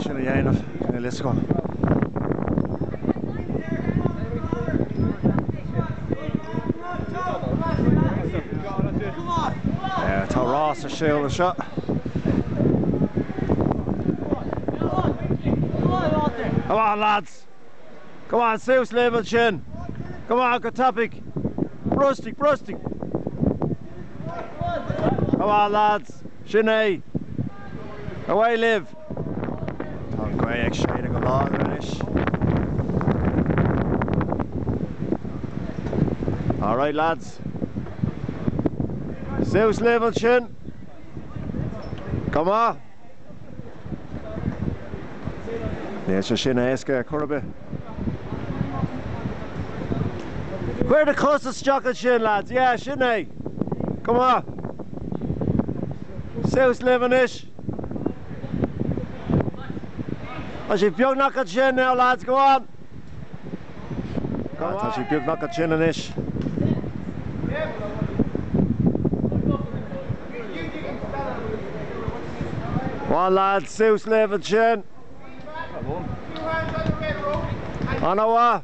Sin dhéanamh na liscán. Tá Ross a siúil seo. Come on lads. Come on, Zeus level chin. Come on, good topic. Rusty. Come on lads. Sinead. Away Liv. Gray shading go lágarish. All right, lads. Zeus level chin. Come on. There's a shin eska curbe. Where the closest chocolate shin, lads? Yeah, shinny. Come on. Zeus level ish. As you've bug knock at chin now, lads, go on. Come on. As you've bug knock at chin and ish. Come on, lads, Zeus level chin. On a what?